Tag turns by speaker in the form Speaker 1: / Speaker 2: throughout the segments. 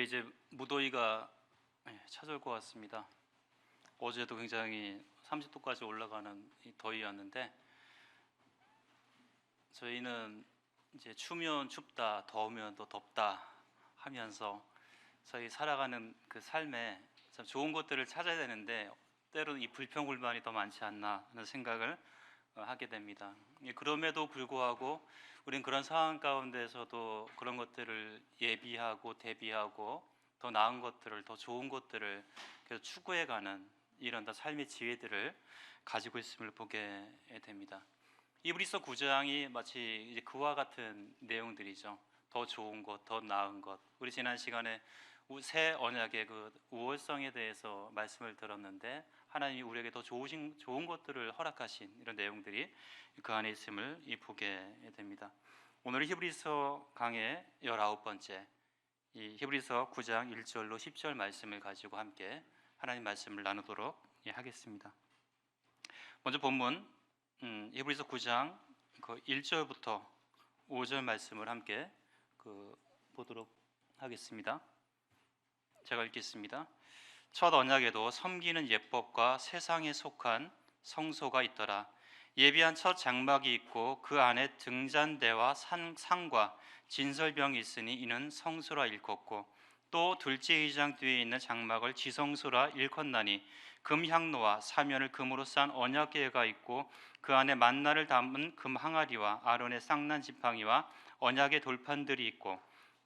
Speaker 1: 이제 무더위가 찾아올 것 같습니다. 어제도 굉장히 30도까지 올라가는 이 더위였는데 저희는 이제 추면 춥다, 더우면 또 덥다 하면서 저희 살아가는 그 삶에 참 좋은 것들을 찾아야 되는데 때로는 이 불평불만이 더 많지 않나 하는 생각을 하게 됩니다. 그럼에도 불구하고 우린 그런 상황 가운데서도 그런 것들을 예비하고 대비하고 더 나은 것들을, 더 좋은 것들을 계속 추구해가는 이런 다 삶의 지혜들을 가지고 있음을 보게 됩니다. 이브리서 9장이 마치 이제 그와 같은 내용들이죠. 더 좋은 것, 더 나은 것. 우리 지난 시간에 새 언약의 그 우월성에 대해서 말씀을 들었는데 하나님이 우리에게 더 좋은 것들을 허락하신 이런 내용들이 그 안에 있음을 보게 됩니다. 오늘 히브리서 강의 19번째 이 히브리서 9장 1절로 10절 말씀을 가지고 함께 하나님 말씀을 나누도록 하겠습니다. 먼저 본문 히브리서 9장 그 1절부터 5절 말씀을 함께 보도록 하겠습니다. 제가 읽겠습니다. 첫 언약에도 섬기는 예법과 세상에 속한 성소가 있더라. 예비한 첫 장막이 있고 그 안에 등잔대와 상과 진설병이 있으니 이는 성소라 일컫고 또 둘째 의장 뒤에 있는 장막을 지성소라 일컫나니 금향로와 사면을 금으로 싼 언약궤가 있고 그 안에 만나를 담은 금 항아리와 아론의 쌍난 지팡이와 언약의 돌판들이 있고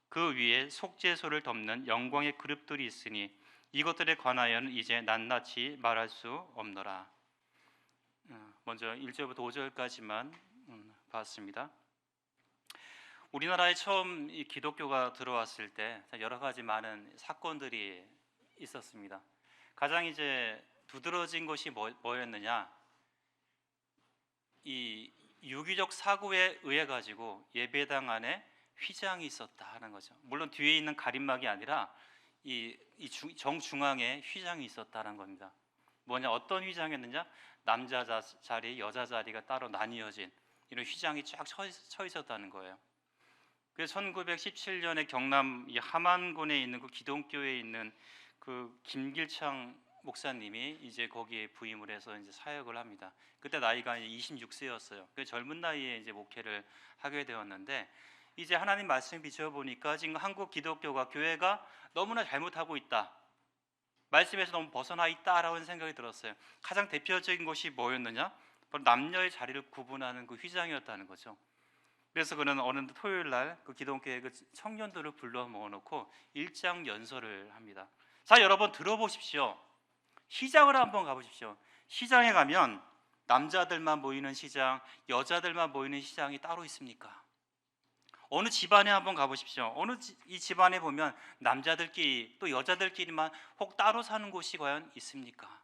Speaker 1: 그 위에 속죄소를 덮는 영광의 그룹들이 있으니 이것들에 관하여는 이제 낱낱이 말할 수 없노라. 먼저 1절부터 5절까지만 봤습니다. 우리나라에 처음 이 기독교가 들어왔을 때 여러 가지 많은 사건들이 있었습니다. 가장 이제 두드러진 것이 뭐였느냐? 이 유기적 사고에 의해 가지고 예배당 안에 휘장이 있었다 하는 거죠. 물론 뒤에 있는 가림막이 아니라 정중앙에 휘장이 있었다는 겁니다. 뭐냐, 어떤 휘장이었느냐? 남자 자리, 여자 자리가 따로 나뉘어진 이런 휘장이 쫙 쳐 있었다는 거예요. 그래서 1917년에 경남 이 함안군에 있는 그 기독교에 있는 그 김길창 목사님이 이제 거기에 부임을 해서 이제 사역을 합니다. 그때 나이가 26세였어요. 그 젊은 나이에 이제 목회를 하게 되었는데 이제 하나님 말씀 비춰보니까 지금 한국 기독교가 교회가 너무나 잘못하고 있다. 말씀에서 너무 벗어나 있다라는 생각이 들었어요. 가장 대표적인 것이 뭐였느냐? 바로 남녀의 자리를 구분하는 그 휘장이었다는 거죠. 그래서 그는 어느 토요일 날 그 기독교의 그 청년들을 불러 모아놓고 일장 연설을 합니다. 자, 여러분 들어보십시오. 시장을 한번 가보십시오. 시장에 가면 남자들만 모이는 시장, 여자들만 모이는 시장이 따로 있습니까? 어느 집안에 한번 가보십시오. 이 집안에 보면 남자들끼리 또 여자들끼리만 혹 따로 사는 곳이 과연 있습니까?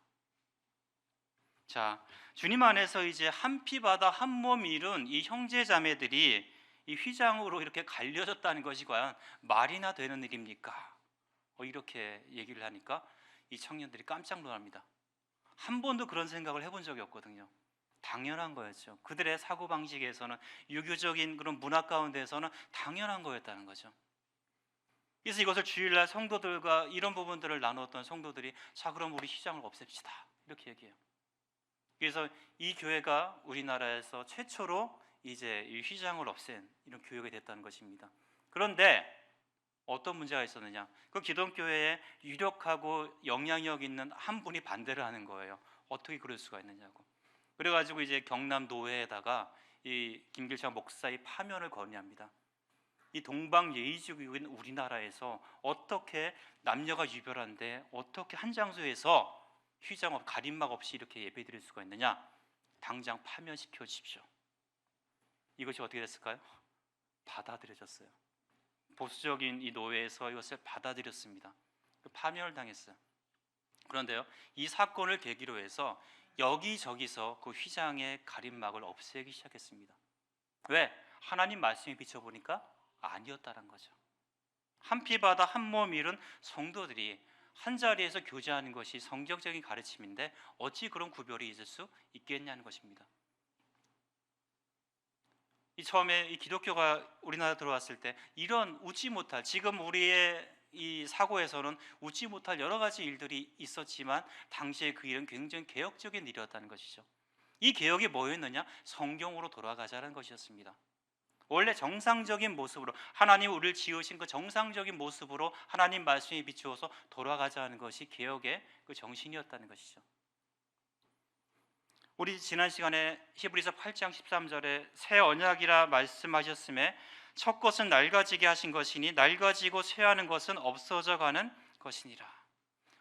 Speaker 1: 자, 주님 안에서 이제 한 피 바다 한 몸 이룬 이 형제 자매들이 이 휘장으로 이렇게 갈려졌다는 것이 과연 말이나 되는 일입니까? 이렇게 얘기를 하니까 이 청년들이 깜짝 놀랍니다. 한 번도 그런 생각을 해본 적이 없거든요. 당연한 거였죠. 그들의 사고방식에서는, 유교적인 그런 문화 가운데서는 당연한 거였다는 거죠. 그래서 이것을 주일날 성도들과 이런 부분들을 나누었던 성도들이 자, 그럼 우리 휘장을 없앱시다 이렇게 얘기해요. 그래서 이 교회가 우리나라에서 최초로 이제 이 휘장을 없앤 이런 교회가 됐다는 것입니다. 그런데 어떤 문제가 있었느냐? 그 기독교회에 유력하고 영향력 있는 한 분이 반대를 하는 거예요. 어떻게 그럴 수가 있느냐고. 그래가지고 이제 경남 노회에다가 이 김길창 목사의 파면을 건의합니다. 이 동방 예의주의인 우리나라에서 어떻게 남녀가 유별한데 어떻게 한 장소에서 휘장 없 가림막 없이 이렇게 예배드릴 수가 있느냐? 당장 파면시켜 주십시오. 이것이 어떻게 됐을까요? 받아들여졌어요. 보수적인 이 노회에서 이것을 받아들였습니다. 파면을 당했어요. 그런데요, 이 사건을 계기로 해서 여기저기서 그 휘장의 가림막을 없애기 시작했습니다. 왜? 하나님 말씀에 비춰보니까 아니었다는 거죠. 한 피 바다 한 몸 이룬 성도들이 한 자리에서 교제하는 것이 성경적인 가르침인데 어찌 그런 구별이 있을 수 있겠냐는 것입니다. 처음에 이 기독교가 우리나라 들어왔을 때 이런 웃지 못할, 지금 우리의 이 사고에서는 웃지 못할 여러 가지 일들이 있었지만 당시에 그 일은 굉장히 개혁적인 일이었다는 것이죠. 이 개혁이 뭐였느냐? 성경으로 돌아가자는 것이었습니다. 원래 정상적인 모습으로 하나님 우리를 지으신 그 정상적인 모습으로 하나님 말씀에 비추어서 돌아가자는 것이 개혁의 그 정신이었다는 것이죠. 우리 지난 시간에 히브리서 8장 13절에 새 언약이라 말씀하셨음에 첫 것은 낡아지게 하신 것이니 낡아지고 쇠하는 것은 없어져 가는 것이니라.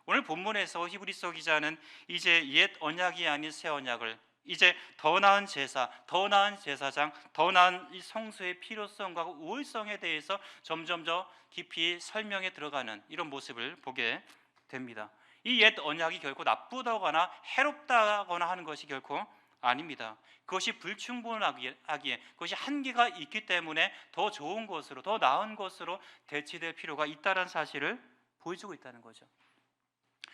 Speaker 1: 오늘 본문에서 히브리서 기자는 이제 옛 언약이 아닌 새 언약을, 이제 더 나은 제사, 더 나은 제사장, 더 나은 이 성소의 필요성과 우월성에 대해서 점점 더 깊이 설명에 들어가는 이런 모습을 보게 됩니다. 이 옛 언약이 결코 나쁘다거나 해롭다거나 하는 것이 결코 아닙니다. 그것이 불충분하기에, 그것이 한계가 있기 때문에 더 좋은 것으로, 더 나은 것으로 대치될 필요가 있다는 사실을 보여주고 있다는 거죠.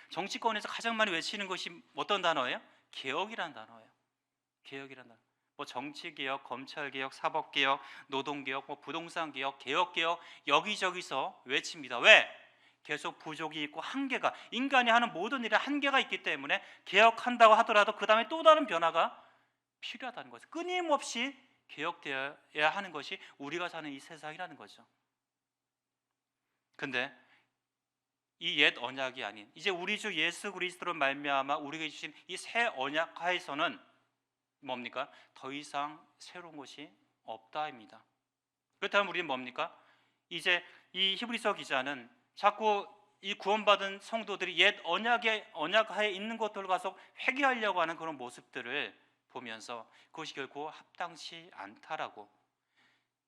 Speaker 1: 정치권에서 가장 많이 외치는 것이 어떤 단어예요? 개혁이라는 단어예요. 개혁이라는 단어. 뭐 정치개혁, 검찰개혁, 사법개혁, 노동개혁, 뭐 부동산개혁, 개혁개혁 여기저기서 외칩니다. 왜? 계속 부족이 있고 한계가, 인간이 하는 모든 일에 한계가 있기 때문에 개혁한다고 하더라도 그 다음에 또 다른 변화가 필요하다는 거죠. 끊임없이 개혁되어야 하는 것이 우리가 사는 이 세상이라는 거죠. 근데 이 옛 언약이 아닌 이제 우리 주 예수 그리스도로 말미암아 우리에게 주신 이 새 언약 하에서는 뭡니까? 더 이상 새로운 것이 없다입니다. 그렇다면 우리는 뭡니까? 이제 이 히브리서 기자는 자꾸 이 구원받은 성도들이 옛 언약하에 있는 것들을 가서 회개하려고 하는 그런 모습들을 보면서 그것이 결코 합당치 않다라고,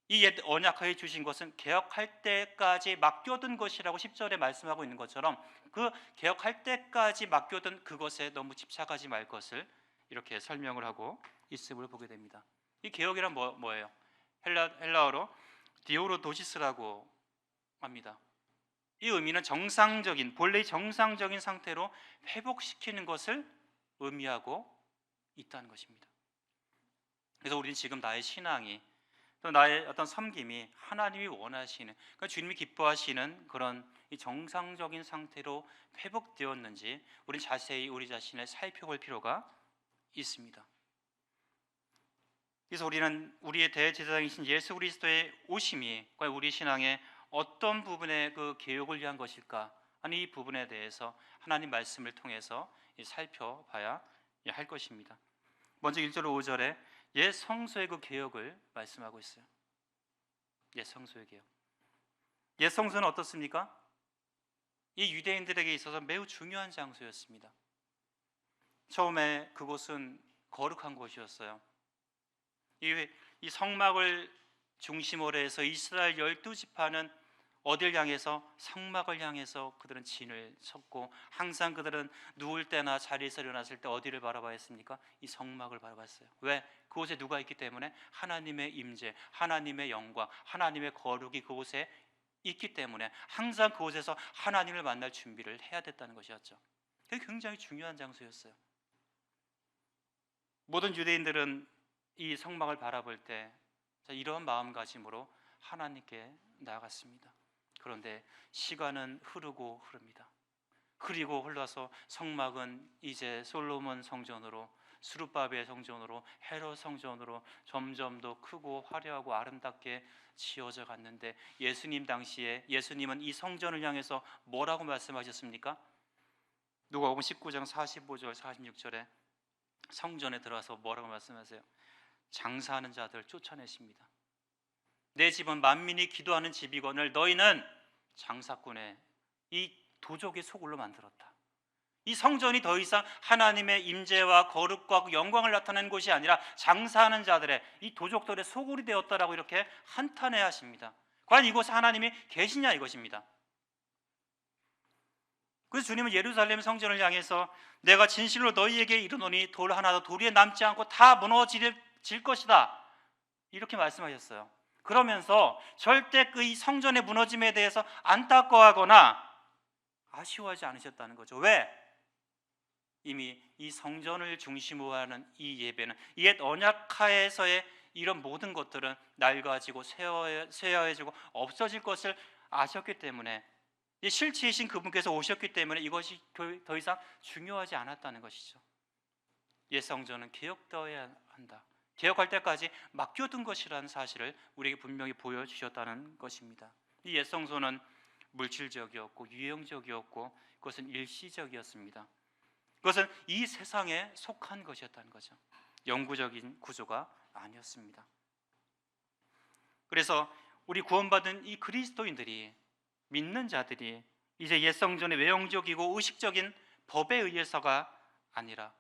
Speaker 1: 이 옛 언약하에 주신 것은 개혁할 때까지 맡겨둔 것이라고 10절에 말씀하고 있는 것처럼 그 개혁할 때까지 맡겨둔 그것에 너무 집착하지 말 것을 이렇게 설명을 하고 있음을 보게 됩니다. 이 개혁이란 뭐예요? 헬라어로 디오로도시스라고 합니다. 이 의미는 정상적인, 본래의 정상적인 상태로 회복시키는 것을 의미하고 있다는 것입니다. 그래서 우리는 지금 나의 신앙이, 또 나의 어떤 섬김이 하나님이 원하시는, 그러니까 주님이 기뻐하시는 그런 이 정상적인 상태로 회복되었는지 우리는 자세히 우리 자신을 살펴볼 필요가 있습니다. 그래서 우리는 우리의 대제사장이신 예수 그리스도의 오심이 과연 우리 신앙의 어떤 부분의 그 개혁을 위한 것일까 하는 이 부분에 대해서 하나님 말씀을 통해서 살펴봐야 할 것입니다. 먼저 1절 5절에 옛 성소의 그 개혁을 말씀하고 있어요. 옛 성소의 개혁. 옛 성소는 어떻습니까? 이 유대인들에게 있어서 매우 중요한 장소였습니다. 처음에 그곳은 거룩한 곳이었어요. 이 성막을 중심으로 해서 이스라엘 12지파는 어딜 향해서? 성막을 향해서 그들은 진을 쳤고 항상 그들은 누울 때나 자리에서 일어났을 때 어디를 바라봐야 했습니까? 이 성막을 바라봤어요. 왜? 그곳에 누가 있기 때문에? 하나님의 임재, 하나님의 영광, 하나님의 거룩이 그곳에 있기 때문에 항상 그곳에서 하나님을 만날 준비를 해야 됐다는 것이었죠. 그게 굉장히 중요한 장소였어요. 모든 유대인들은 이 성막을 바라볼 때 이런 마음가짐으로 하나님께 나아갔습니다. 그런데 시간은 흐르고 흐릅니다. 그리고 흘러서 성막은 이제 솔로몬 성전으로, 스룹바벨 성전으로, 헤롯 성전으로 점점 더 크고 화려하고 아름답게 지어져 갔는데 예수님 당시에 예수님은 이 성전을 향해서 뭐라고 말씀하셨습니까? 누가복음 19장 45절 46절에 성전에 들어와서 뭐라고 말씀하세요? 장사하는 자들 쫓아내십니다. 내 집은 만민이 기도하는 집이거늘 너희는 장사꾼의 이 도적의 소굴로 만들었다. 이 성전이 더 이상 하나님의 임재와 거룩과 영광을 나타내는 곳이 아니라 장사하는 자들의, 이 도적들의 소굴이 되었다라고 이렇게 한탄해 하십니다. 과연 이곳에 하나님이 계시냐 이것입니다. 그래서 주님은 예루살렘 성전을 향해서 내가 진실로 너희에게 이르노니 돌 하나도 도리에 남지 않고 다 무너질 것이다 이렇게 말씀하셨어요. 그러면서 절대 그 이 성전의 무너짐에 대해서 안타까워하거나 아쉬워하지 않으셨다는 거죠. 왜? 이미 이 성전을 중심으로 하는 이 예배는 옛 언약하에서의 이런 모든 것들은 낡아지고 쇠어해지고 없어질 것을 아셨기 때문에 이 실체이신 그분께서 오셨기 때문에 이것이 더 이상 중요하지 않았다는 것이죠. 옛 성전은 개혁되어야 한다. 개혁할 때까지 맡겨둔 것이라는 사실을 우리에게 분명히 보여주셨다는 것입니다. 이 옛 성소는 물질적이었고 유형적이었고 그것은 일시적이었습니다. 그것은 이 세상에 속한 것이었다는 거죠. 영구적인 구조가 아니었습니다. 그래서 우리 구원받은 이 그리스도인들이, 믿는 자들이 이제 옛 성전의 외형적이고 의식적인 법에 의해서가 아니라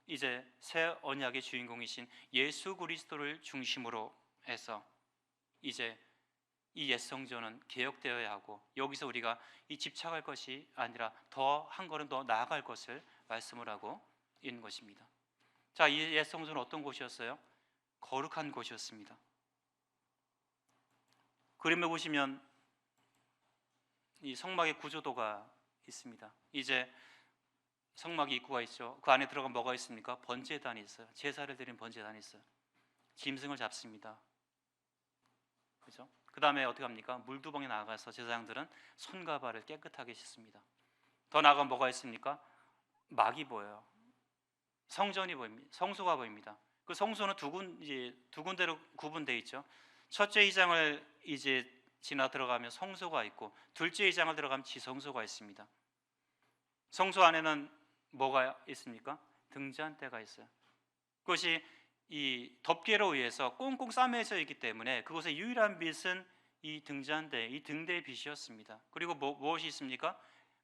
Speaker 1: 이제 새 언약의 주인공이신 예수 그리스도를 중심으로 해서 이제 이 옛 성전은 개혁되어야 하고, 여기서 우리가 이 집착할 것이 아니라 더 한 걸음 더 나아갈 것을 말씀을 하고 있는 것입니다. 자, 이 옛 성전은 어떤 곳이었어요? 거룩한 곳이었습니다. 그림에 보시면 이 성막의 구조도가 있습니다. 이제 성막이 입구가 있죠. 그 안에 들어가면 뭐가 있습니까? 번제단이 있어요. 제사를 드리는 번제단이 있어요. 짐승을 잡습니다. 그죠? 그 다음에 어떻게 합니까? 물두멍에 나가서 제사장들은 손과 발을 깨끗하게 씻습니다. 더 나아가면 뭐가 있습니까? 막이 보여요. 성전이 보입니다. 성소가 보입니다. 그 성소는 두 군데로 구분되어 있죠. 첫째 이장을 이제 지나 들어가면 성소가 있고, 둘째 이장을 들어가면 지성소가 있습니다. 성소 안에는 뭐가 있습니까? 등잔대가 있어요. 그것이 이 덮개로 의해서 꽁꽁 싸매져 있기 때문에 그것의 유일한 빛은 이 등잔대, 이 등대의 빛이었습니다. 그리고 무엇이 있습니까?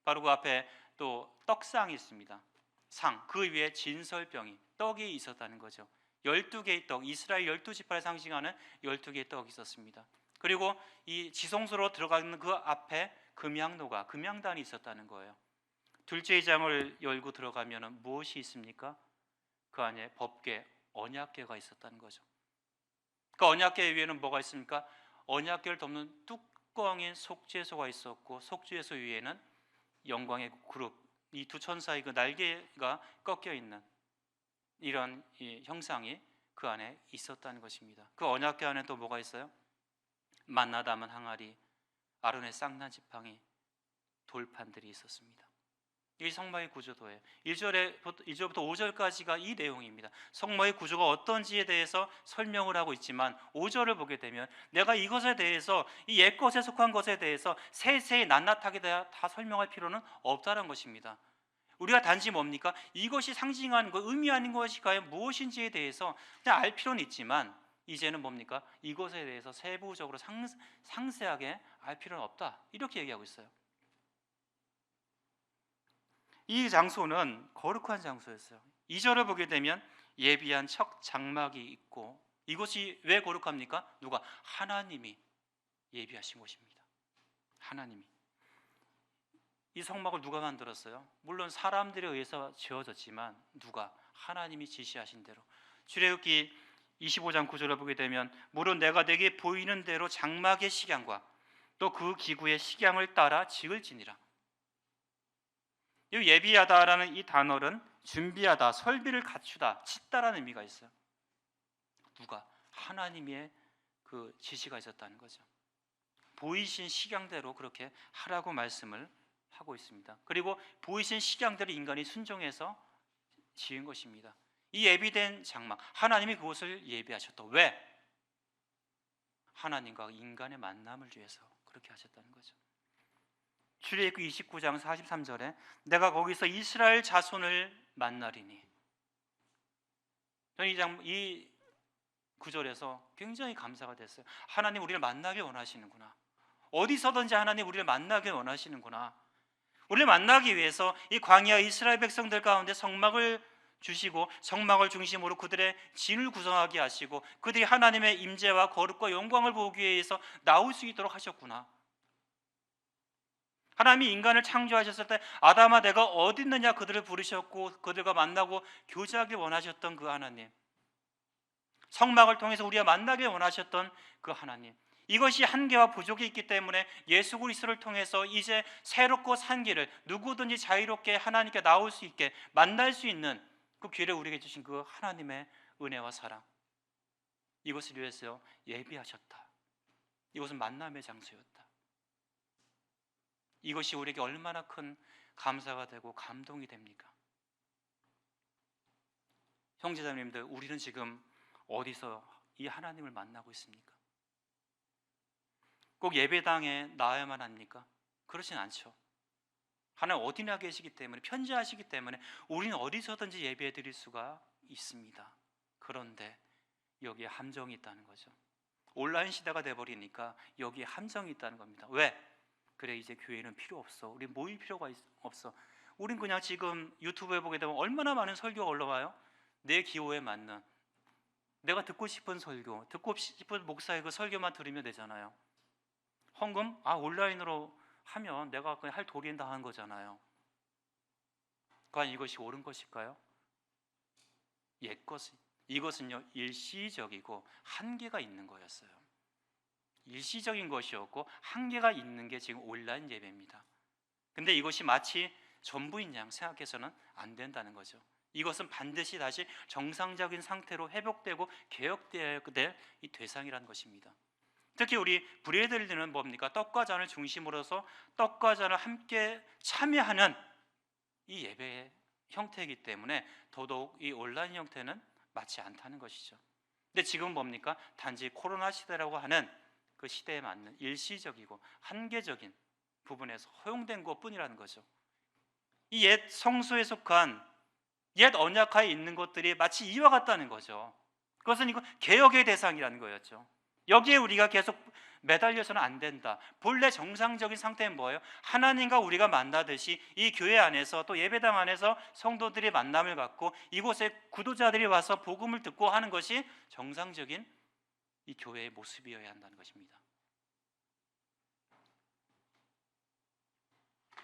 Speaker 1: 바로 그 앞에 또 떡상이 있습니다. 상, 그 위에 진설병이, 떡이 있었다는 거죠. 12개의 떡, 이스라엘 12지파를 상징하는 12개의 떡이 있었습니다. 그리고 이 지성소로 들어가는 그 앞에 금향로가, 금향단이 있었다는 거예요. 둘째 이장을 열고 들어가면 무엇이 있습니까? 그 안에 법궤, 언약궤가 있었다는 거죠. 그 언약궤 위에는 뭐가 있습니까? 언약궤를 덮는 뚜껑인 속죄소가 있었고, 속죄소 위에는 영광의 그룹, 이 두 천사의 그 날개가 꺾여 있는 이런 이 형상이 그 안에 있었다는 것입니다. 그 언약궤 안에 또 뭐가 있어요? 만나 담은 항아리, 아론의 쌍난 지팡이, 돌판들이 있었습니다. 이 성막의 구조도예요. 1절부터 5절까지가 이 내용입니다. 성막의 구조가 어떤지에 대해서 설명을 하고 있지만 5절을 보게 되면 내가 이것에 대해서, 이 옛것에 속한 것에 대해서 세세히 낱낱하게 다 설명할 필요는 없다는 것입니다. 우리가 단지 뭡니까? 이것이 상징하는 것, 의미하는 것이 과연 무엇인지에 대해서 그냥 알 필요는 있지만, 이제는 뭡니까? 이것에 대해서 세부적으로 상세하게 알 필요는 없다, 이렇게 얘기하고 있어요. 이 장소는 거룩한 장소였어요. 2절을 보게 되면 예비한 척 장막이 있고, 이곳이 왜 거룩합니까? 누가? 하나님이 예비하신 곳입니다. 하나님이. 이 성막을 누가 만들었어요? 물론 사람들에 의해서 지어졌지만 누가? 하나님이 지시하신 대로. 출애굽기 25장 9절을 보게 되면 물론 내가 내게 보이는 대로 장막의 식양과 또 그 기구의 식양을 따라 지을지니라. 이 예비하다라는 이 단어는 준비하다, 설비를 갖추다, 짓다라는 의미가 있어요. 누가? 하나님의 그 지시가 있었다는 거죠. 보이신 식양대로 그렇게 하라고 말씀을 하고 있습니다. 그리고 보이신 식양대로 인간이 순종해서 지은 것입니다. 이 예비된 장막, 하나님이 그곳을 예비하셨다. 왜? 하나님과 인간의 만남을 위해서 그렇게 하셨다는 거죠. 출애굽기 29장 43절에 내가 거기서 이스라엘 자손을 만나리니. 저는 이 구절에서 굉장히 감사가 됐어요. 하나님 우리를 만나게 원하시는구나. 어디서든지 하나님 우리를 만나게 원하시는구나. 우리를 만나기 위해서 이 광야 이스라엘 백성들 가운데 성막을 주시고, 성막을 중심으로 그들의 진을 구성하게 하시고, 그들이 하나님의 임재와 거룩과 영광을 보기 위해서 나올 수 있도록 하셨구나. 하나님이 인간을 창조하셨을 때 아담아 내가 어디 있느냐 그들을 부르셨고, 그들과 만나고 교제하길 원하셨던 그 하나님, 성막을 통해서 우리가 만나길 원하셨던 그 하나님, 이것이 한계와 부족이 있기 때문에 예수 그리스도를 통해서 이제 새롭고 산 길을, 누구든지 자유롭게 하나님께 나올 수 있게 만날 수 있는 그 기회를 우리에게 주신 그 하나님의 은혜와 사랑, 이것을 위해서 예비하셨다. 이것은 만남의 장소였다. 이것이 우리에게 얼마나 큰 감사가 되고 감동이 됩니까? 형제자매님들, 우리는 지금 어디서 이 하나님을 만나고 있습니까? 꼭 예배당에 나와야만 합니까? 그렇진 않죠. 하나님 어디나 계시기 때문에, 편지하시기 때문에 우리는 어디서든지 예배 드릴 수가 있습니다. 그런데 여기에 함정이 있다는 거죠. 온라인 시대가 돼버리니까 여기에 함정이 있다는 겁니다. 왜? 그래, 이제 교회는 필요 없어. 우리 모일 필요가 없어. 우린 그냥 지금 유튜브에 보게 되면 얼마나 많은 설교가 올라와요. 내 기호에 맞는, 내가 듣고 싶은 설교, 듣고 싶은 목사의 그 설교만 들으면 되잖아요. 헌금? 온라인으로 하면 내가 그냥 할 도리는 다 한 거잖아요. 과연 이것이 옳은 것일까요? 이것은요, 일시적이고 한계가 있는 거였어요. 일시적인 것이었고 한계가 있는 게 지금 온라인 예배입니다. 근데 이것이 마치 전부인 양 생각해서는 안 된다는 거죠. 이것은 반드시 다시 정상적인 상태로 회복되고 개혁되어야 될 이 대상이라는 것입니다. 특히 우리 브레이드리는 뭡니까? 떡과 잔을 중심으로서 떡과 잔을 함께 참여하는 이 예배의 형태이기 때문에 더더욱 이 온라인 형태는 맞지 않다는 것이죠. 근데 지금 뭡니까? 단지 코로나 시대라고 하는 그 시대에 맞는 일시적이고 한계적인 부분에서 허용된 것뿐이라는 거죠. 이 옛 성소에 속한 옛 언약하에 있는 것들이 마치 이와 같다는 거죠. 그것은 이거 개혁의 대상이라는 거였죠. 여기에 우리가 계속 매달려서는 안 된다. 본래 정상적인 상태는 뭐예요? 하나님과 우리가 만나듯이 이 교회 안에서 또 예배당 안에서 성도들이 만남을 갖고 이곳에 구도자들이 와서 복음을 듣고 하는 것이 정상적인 이 교회의 모습이어야 한다는 것입니다.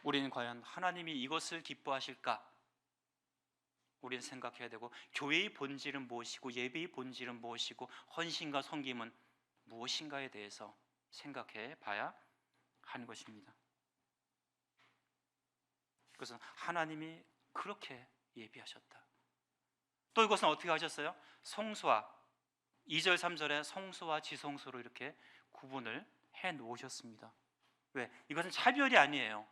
Speaker 1: 우리는 과연 하나님이 이것을 기뻐하실까? 우리는 생각해야 되고, 교회의 본질은 무엇이고 예배의 본질은 무엇이고 헌신과 섬김은 무엇인가에 대해서 생각해 봐야 하는 것입니다. 그래서 하나님이 그렇게 예비하셨다. 또 이것은 어떻게 하셨어요? 성소와 2절 3절에 성소와 지성소로 이렇게 구분을 해 놓으셨습니다. 왜? 이것은 차별이 아니에요.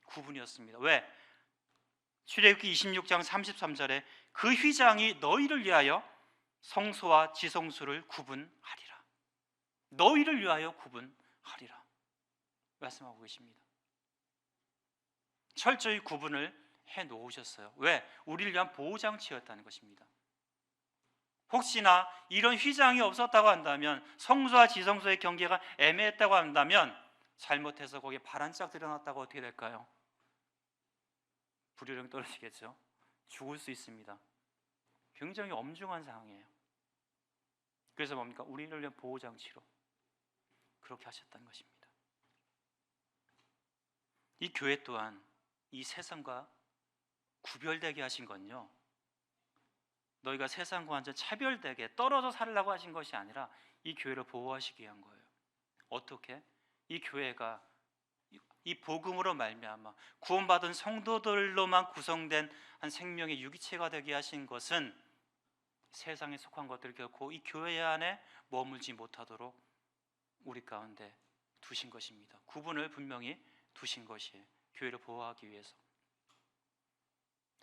Speaker 1: 구분이었습니다. 왜? 출애굽기 26장 33절에 그 휘장이 너희를 위하여 성소와 지성소를 구분하리라. 너희를 위하여 구분하리라 말씀하고 계십니다. 철저히 구분을 해 놓으셨어요. 왜? 우리를 위한 보호장치였다는 것입니다. 혹시나 이런 휘장이 없었다고 한다면, 성소와 지성소의 경계가 애매했다고 한다면, 잘못해서 거기에 바란짝 들여놨다고 어떻게 될까요? 불효령이 떨어지겠죠. 죽을 수 있습니다. 굉장히 엄중한 상황이에요. 그래서 뭡니까? 우리를 위한 보호장치로 그렇게 하셨다는 것입니다. 이 교회 또한 이 세상과 구별되게 하신 건요, 너희가 세상과 완전 차별되게 떨어져 살려고 하신 것이 아니라 이 교회를 보호하시기 위한 거예요. 어떻게? 이 교회가 이 복음으로 말미암아 구원받은 성도들로만 구성된 한 생명의 유기체가 되게 하신 것은 세상에 속한 것들 결코 이 교회 안에 머물지 못하도록 우리 가운데 두신 것입니다. 구분을 분명히 두신 것이에요. 교회를 보호하기 위해서,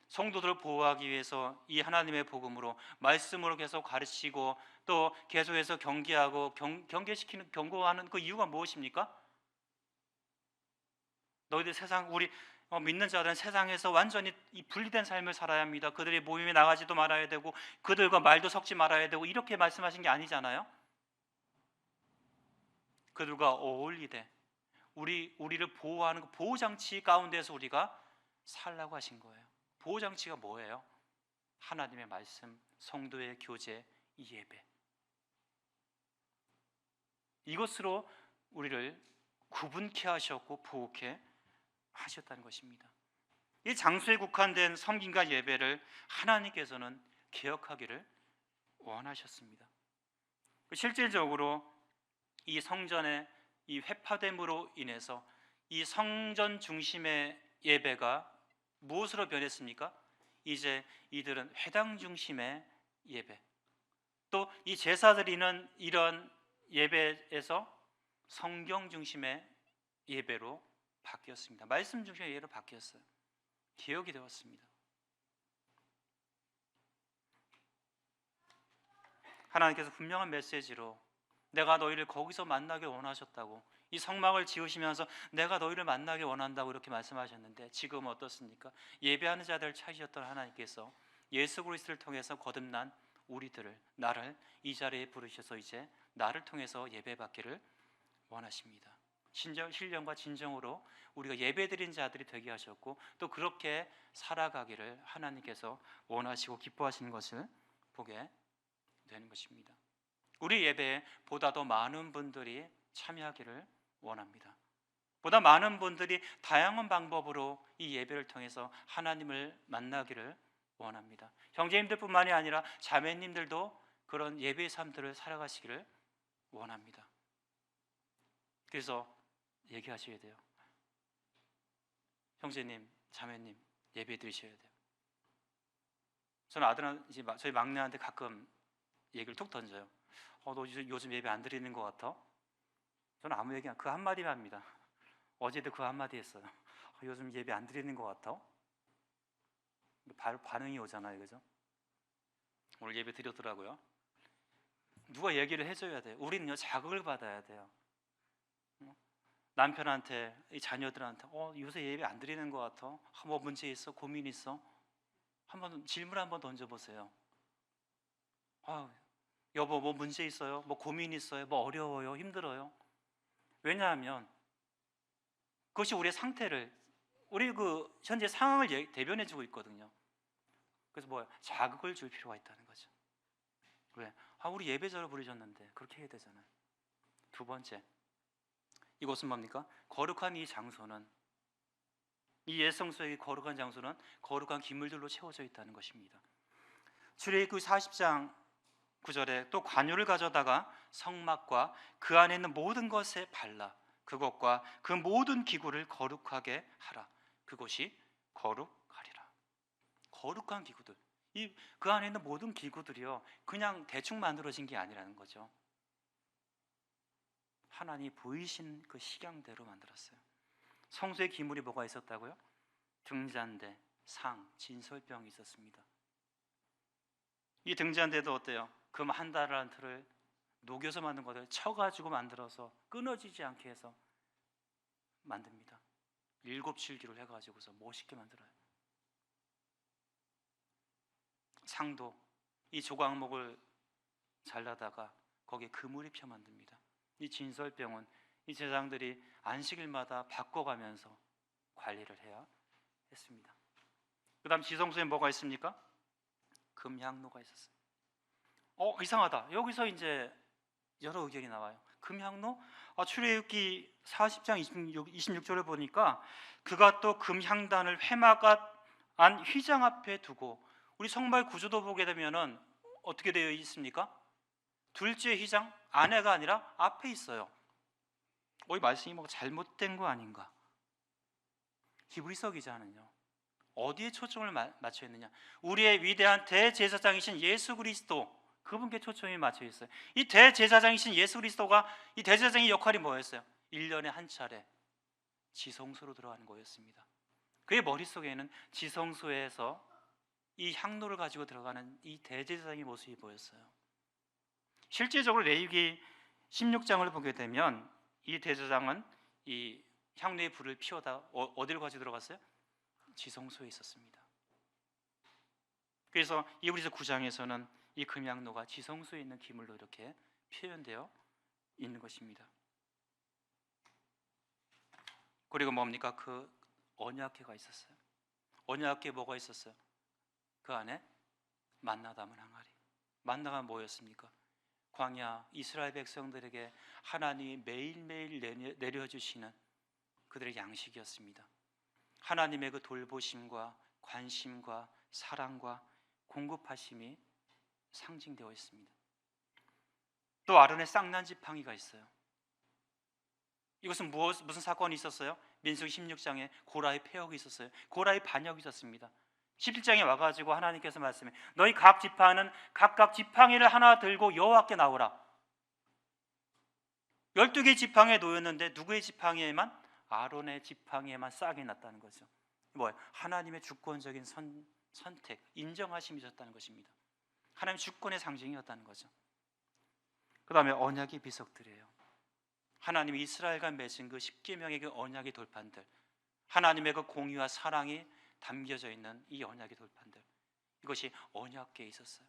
Speaker 1: 성도들을 보호하기 위해서 이 하나님의 복음으로 말씀으로 계속 가르치고 또 계속해서 경계하고 경계시키는, 경고하는 그 이유가 무엇입니까? 너희들 세상, 우리 믿는 자들은 세상에서 완전히 이 분리된 삶을 살아야 합니다. 그들이 모임에 나가지도 말아야 되고 그들과 말도 섞지 말아야 되고, 이렇게 말씀하신 게 아니잖아요. 그들과 어울리되 우리를 보호하는 그 보호장치 가운데서 우리가 살라고 하신 거예요. 보호장치가 뭐예요? 하나님의 말씀, 성도의 교제, 이 예배. 이것으로 우리를 구분케 하셨고 보호케 하셨다는 것입니다. 이 장소에 국한된 섬김과 예배를 하나님께서는 개혁하기를 원하셨습니다. 실질적으로 이 성전의 이 회파됨으로 인해서 이 성전 중심의 예배가 무엇으로 변했습니까? 이제 이들은 회당 중심의 예배, 또 이 제사드리는 이런 예배에서 성경 중심의 예배로 바뀌었습니다. 말씀 중심의 예배로 바뀌었어요. 개혁이 되었습니다. 하나님께서 분명한 메시지로 내가 너희를 거기서 만나길 원하셨다고, 이 성막을 지으시면서 내가 너희를 만나길 원한다고 이렇게 말씀하셨는데, 지금 어떻습니까? 예배하는 자들을 찾으셨던 하나님께서 예수 그리스도를 통해서 거듭난 우리들을, 나를 이 자리에 부르셔서 이제 나를 통해서 예배받기를 원하십니다. 신령과 진정으로 우리가 예배드린 자들이 되게 하셨고, 또 그렇게 살아가기를 하나님께서 원하시고 기뻐하시는 것을 보게 되는 것입니다. 우리 예배에 보다 더 많은 분들이 참여하기를 원합니다. 보다 많은 분들이 다양한 방법으로 이 예배를 통해서 하나님을 만나기를 원합니다. 형제님들뿐만이 아니라 자매님들도 그런 예배의 삶들을 살아가시기를 원합니다. 그래서 얘기하셔야 돼요. 형제님, 자매님, 예배 드리셔야 돼요. 저는 아들한테, 저희 막내한테 가끔 얘기를 툭 던져요. 너 요즘 예배 안 드리는 것 같아? 저는 아무 얘기 안, 그 한마디만 합니다. 어제도 그 한마디 했어요. 요즘 예배 안 드리는 것 같아? 바로 반응이 오잖아요, 그죠? 오늘 예배 드렸더라고요. 누가 얘기를 해줘야 돼요. 우리는요, 자극을 받아야 돼요. 남편한테, 이 자녀들한테 요새 예배 안 드리는 것 같아? 뭐 문제 있어? 고민 있어? 질문 한번 던져보세요. 여보, 뭐 문제 있어요? 뭐 고민 있어요? 뭐 어려워요? 힘들어요? 왜냐하면 그것이 우리의 상태를, 우리 그 현재 상황을 대변해주고 있거든요. 그래서 뭐예요? 자극을 줄 필요가 있다는 거죠. 왜? 우리 예배자로 부르셨는데 그렇게 해야 되잖아요. 두 번째, 이곳은 뭡니까? 거룩한 이 장소는, 이 예성소의 거룩한 장소는 거룩한 기물들로 채워져 있다는 것입니다. 출애굽기 40장 9절에 또 관유를 가져다가 성막과 그 안에 있는 모든 것에 발라 그것과 그 모든 기구를 거룩하게 하라. 그것이 거룩하리라. 거룩한 기구들, 그 안에 있는 모든 기구들이요, 그냥 대충 만들어진 게 아니라는 거죠. 하나님이 보이신 그 식양대로 만들었어요. 성소의 기물이 뭐가 있었다고요? 등잔대, 상, 진설병이 있었습니다. 이 등잔대도 어때요? 금 한 달란트를 녹여서 만든 것을 쳐가지고 만들어서 끊어지지 않게 해서 만듭니다. 7줄기로 해가지고서 멋있게 만들어요. 상도 이 조각목을 잘라다가 거기에 금을 입혀 만듭니다. 이 진설병은 이 제사장들이 안식일마다 바꿔가면서 관리를 해야 했습니다. 그 다음 지성소에 뭐가 있습니까? 금향로가 있었어요. 이상하다. 여기서 이제 여러 의견이 나와요. 금향로? 출애굽기 40장 26절을 보니까 그가 또 금향단을 회막안 휘장 앞에 두고, 우리 성막 구조도 보게 되면은 어떻게 되어 있습니까? 둘째 휘장 안에가 아니라 앞에 있어요. 이 말씀이 뭐 잘못된 거 아닌가? 히브리서 기자는요, 어디에 초점을 맞춰 있느냐? 우리의 위대한 대제사장이신 예수 그리스도, 그분께 초점이 맞춰 있어요. 이 대제사장이신 예수 그리스도가, 이 대제사장의 역할이 뭐였어요? 1년에 한 차례 지성소로 들어가는 거였습니다. 그의 머릿속에는 지성소에서 이 향로를 가지고 들어가는 이 대제사장의 모습이 보였어요. 실제적으로 레위기 16장을 보게 되면 이 대제사장은 이 향로의 불을 피워다 어디를 가지고 들어갔어요? 지성소에 있었습니다. 그래서 이브리서 9장에서는 이 금향로가 지성소에 있는 기물로 이렇게 표현되어 있는 것입니다. 그리고 뭡니까? 그 언약궤가 있었어요. 언약궤에 뭐가 있었어요? 그 안에 만나 담은 항아리. 만나가 뭐였습니까? 광야 이스라엘 백성들에게 하나님이 매일매일 내려주시는 그들의 양식이었습니다. 하나님의 그 돌보심과 관심과 사랑과 공급하심이 상징되어 있습니다. 또 아론의 쌍난 지팡이가 있어요. 이것은 무슨 사건이 있었어요? 민수기 16장에 고라의 폐역이 있었어요. 고라의 반역이 있었습니다. 17장에 와가지고 하나님께서 말씀해, 너희 각 지파는 각각 지팡이를 하나 들고 여호와께 나오라. 12개 지팡이에 놓였는데 누구의 지팡이에만? 아론의 지팡이에만 싹이 났다는 거죠. 뭐예요? 하나님의 주권적인 선택, 인정하심이 있었다는 것입니다. 하나님 주권의 상징이었다는 거죠. 그 다음에 언약의 비석들이에요. 하나님이 이스라엘과 맺은 그 십계명의 그 언약의 돌판들, 하나님의 그 공의와 사랑이 담겨져 있는 이 언약의 돌판들, 이것이 언약궤에 있었어요.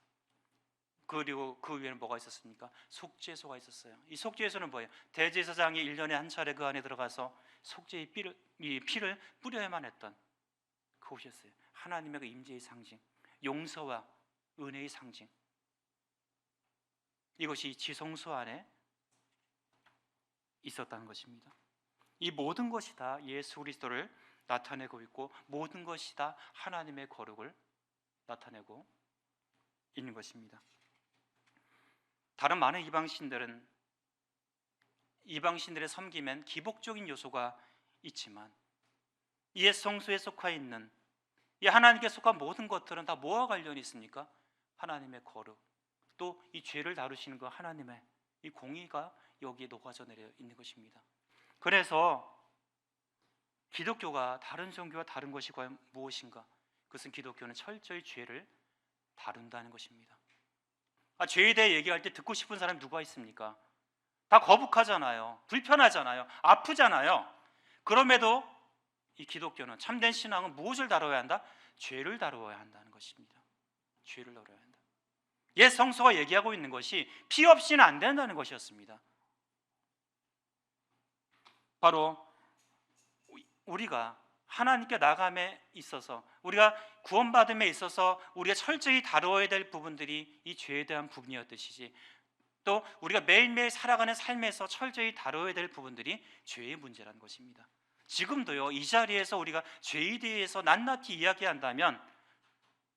Speaker 1: 그리고 그 위에는 뭐가 있었습니까? 속죄소가 있었어요. 이 속죄소는 뭐예요? 대제사장이 1년에 한 차례 그 안에 들어가서 속죄의 피를 뿌려야만 했던 그곳이었어요. 하나님의 그 임재의 상징, 용서와 은혜의 상징, 이것이 지성소 안에 있었다는 것입니다. 이 모든 것이 다 예수 그리스도를 나타내고 있고, 모든 것이 다 하나님의 거룩을 나타내고 있는 것입니다. 다른 많은 이방신들의 섬김엔 기복적인 요소가 있지만, 이에 성소에 속해 있는 이 하나님께 속한 모든 것들은 다 뭐와 관련이 있습니까? 하나님의 거룩, 또 이 죄를 다루시는 그 하나님의 이 공의가 여기에 녹아져 내려 있는 것입니다. 그래서 기독교가 다른 종교와 다른 것이 과연 무엇인가? 그것은 기독교는 철저히 죄를 다룬다는 것입니다. 죄에 대해 얘기할 때 듣고 싶은 사람이 누가 있습니까? 다 거북하잖아요. 불편하잖아요. 아프잖아요. 그럼에도 이 기독교는, 참된 신앙은 무엇을 다뤄야 한다? 죄를 다루어야 한다는 것입니다. 죄를 다뤄야 한다. 옛 성서가 얘기하고 있는 것이 피 없이는 안 된다는 것이었습니다. 바로 우리가 하나님께 나감에 있어서, 우리가 구원받음에 있어서 우리가 철저히 다루어야 될 부분들이 이 죄에 대한 부분이었듯이, 또 우리가 매일매일 살아가는 삶에서 철저히 다뤄야 될 부분들이 죄의 문제라는 것입니다. 지금도요, 이 자리에서 우리가 죄에 대해서 낱낱이 이야기한다면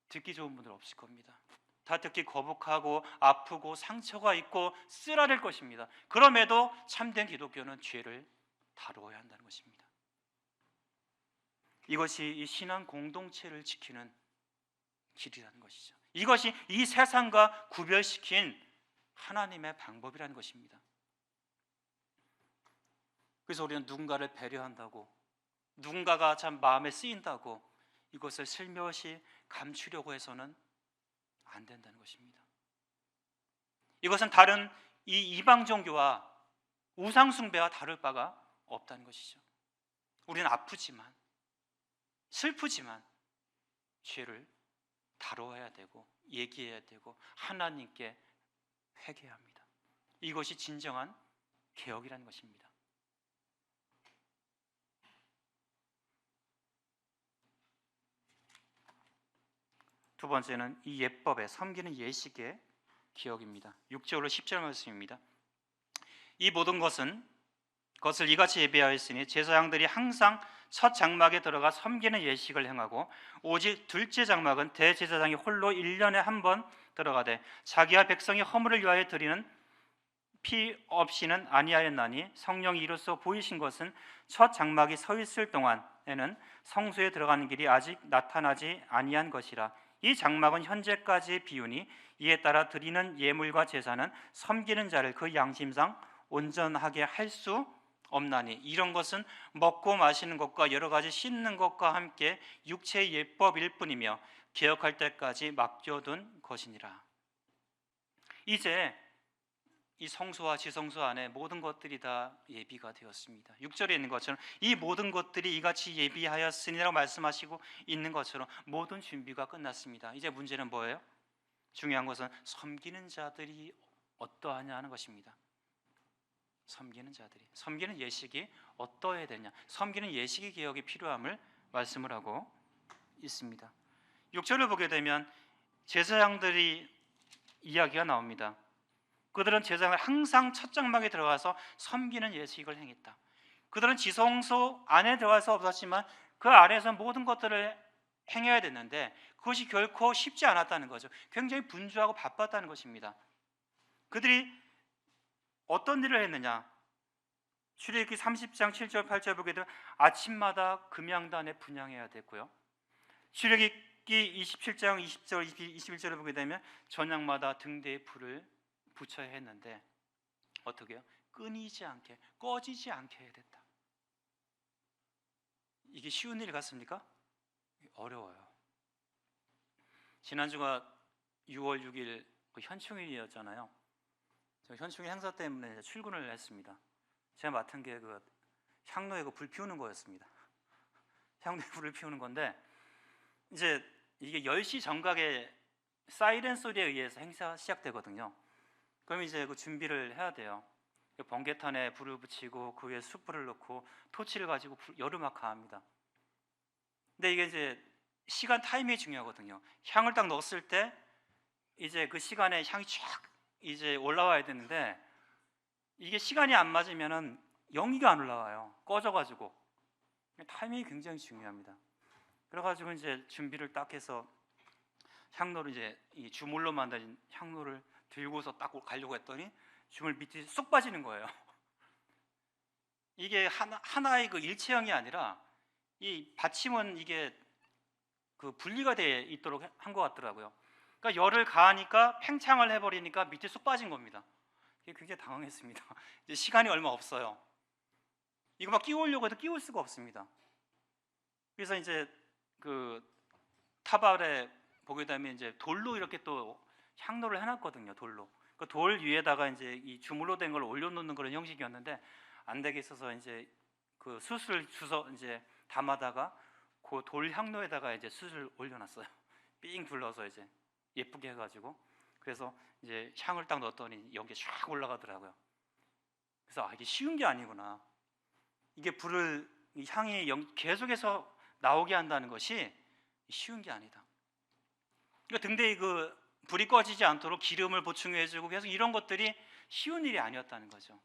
Speaker 1: 듣기 좋은 분들 없을 겁니다. 다 듣기 거북하고 아프고 상처가 있고 쓰라릴 것입니다. 그럼에도 참된 기독교는 죄를 다루어야 한다는 것입니다. 이것이 이 신앙 공동체를 지키는 길이라는 것이죠. 이것이 이 세상과 구별시킨 하나님의 방법이라는 것입니다. 그래서 우리는 누군가를 배려한다고, 누군가가 참 마음에 쓰인다고 이것을 슬며시 감추려고 해서는 안 된다는 것입니다. 이것은 다른 이 이방 종교와 우상 숭배와 다를 바가 없다는 것이죠. 우리는 아프지만, 슬프지만 죄를 다뤄야 되고 얘기해야 되고 하나님께 회개해야 합니다. 이것이 진정한 개혁이라는 것입니다. 두 번째는 이 예법에 섬기는 예식의 기억입니다. 6절로 10절 말씀입니다. 이 모든 것을 이같이 예비하였으니 제사장들이 항상 첫 장막에 들어가 섬기는 예식을 행하고, 오직 둘째 장막은 대제사장이 홀로 1년에 한 번 들어가되 자기와 백성의 허물을 위하여 드리는 피 없이는 아니하였나니, 성령이 이로써 보이신 것은 첫 장막이 서 있을 동안에는 성소에 들어가는 길이 아직 나타나지 아니한 것이라. 이 장막은 현재까지의 비유니, 이에 따라 드리는 예물과 제사는 섬기는 자를 그 양심상 온전하게 할 수 없나니, 이런 것은 먹고 마시는 것과 여러 가지 씻는 것과 함께 육체의 예법일 뿐이며 개혁할 때까지 맡겨둔 것이니라. 이제 이 성소와 지성소 안에 모든 것들이 다 예비가 되었습니다. 6절에 있는 것처럼 이 모든 것들이 이같이 예비하였으니라고 말씀하시고 있는 것처럼 모든 준비가 끝났습니다. 이제 문제는 뭐예요? 중요한 것은 섬기는 자들이 어떠하냐 하는 것입니다. 섬기는 자들이, 섬기는 예식이 어떠해야 되냐, 섬기는 예식의 개혁이 필요함을 말씀을 하고 있습니다. 6절을 보게 되면 제사장들이 이야기가 나옵니다. 그들은 제사장을 항상 첫 장막에 들어가서 섬기는 예식을 행했다. 그들은 지성소 안에 들어가서 없었지만 그 아래에서 모든 것들을 행해야 됐는데 그것이 결코 쉽지 않았다는 거죠. 굉장히 분주하고 바빴다는 것입니다. 그들이 어떤 일을 했느냐? 출애굽기 30장 7절 8절 보게 되면 아침마다 금양단에 분향해야 됐고요. 출애굽기 27장 20절 21절을 보게 되면 저녁마다 등대에 불을 붙여야 했는데 어떻게 해요? 끊이지 않게, 꺼지지 않게 해야 됐다. 이게 쉬운 일 같습니까? 어려워요. 지난주가 6월 6일 그 현충일이었잖아요. 저 현충일 행사 때문에 출근을 했습니다. 제가 맡은 게 그 향로에 그 불 피우는 거였습니다. 향로에 불을 피우는 건데 이제 이게 10시 정각에 사이렌 소리에 의해서 행사가 시작되거든요. 그럼 이제 그 준비를 해야 돼요. 번개탄에 불을 붙이고 그 위에 숯불을 넣고 토치를 가지고 열을 막 가합니다. 근데 이게 이제 시간 타이밍이 중요하거든요. 향을 딱 넣었을 때 이제 그 시간에 향이 쫙 이제 올라와야 되는데 이게 시간이 안 맞으면은 연기가 안 올라와요. 꺼져가지고. 타이밍이 굉장히 중요합니다. 그래가지고 이제 준비를 딱 해서 향로를 이제 이 주물로 만든 향로를 들고서 딱 가려고 했더니 주물 밑이 쏙 빠지는 거예요. 이게 하나의 그 일체형이 아니라 이 받침은 이게 그 분리가 돼 있도록 한 것 같더라고요. 그러니까 열을 가하니까 팽창을 해버리니까 밑에 쏙 빠진 겁니다. 이게 굉장히 당황했습니다. 이제 시간이 얼마 없어요. 이거 막 끼우려고 해도 끼울 수가 없습니다. 그래서 이제 그 타발에 보게 되면 이제 돌로 이렇게 또 향로를 해놨거든요. 돌로. 그 돌 위에다가 이제 이 주물로 된 걸 올려놓는 그런 형식이었는데 안 되게 있어서 이제 그 숯을 주서 이제 담아다가 그 돌 향로에다가 이제 숯을 올려놨어요. 삥 둘러서 이제 예쁘게 해가지고 그래서 이제 향을 딱 넣었더니 연기가 쫙 올라가더라고요. 그래서 이게 쉬운 게 아니구나. 이게 불을 이 향이 계속해서 나오게 한다는 것이 쉬운 게 아니다. 그러니까 등대에 그 불이 꺼지지 않도록 기름을 보충해주고 계속 이런 것들이 쉬운 일이 아니었다는 거죠.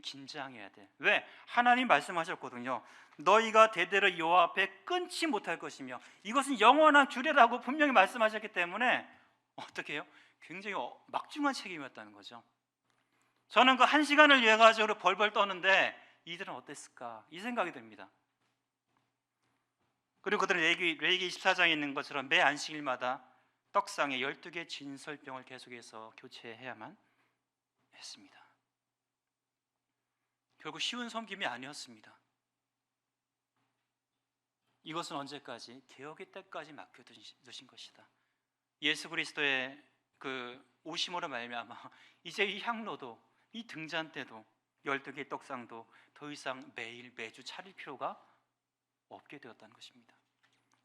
Speaker 1: 긴장해야 돼. 왜? 하나님 말씀하셨거든요. 너희가 대대로 여호와 앞에 끊지 못할 것이며 이것은 영원한 규례라고 분명히 말씀하셨기 때문에 어떻게 해요? 굉장히 막중한 책임이었다는 거죠. 저는 그 1시간을 위해 가지고 벌벌 떠는데 이들은 어땠을까? 이 생각이 듭니다. 그리고 그들은 레위기 24장에 있는 것처럼 매 안식일마다 떡상에 12개 진설병을 계속해서 교체해야만 했습니다. 결국 쉬운 섬김이 아니었습니다. 이것은 언제까지? 개혁의 때까지 맡겨두신 것이다. 예수 그리스도의 그 오심으로 말미암아 이제 이 향로도 이 등잔대도 12개의 떡상도 더 이상 매일 매주 차릴 필요가 없게 되었다는 것입니다.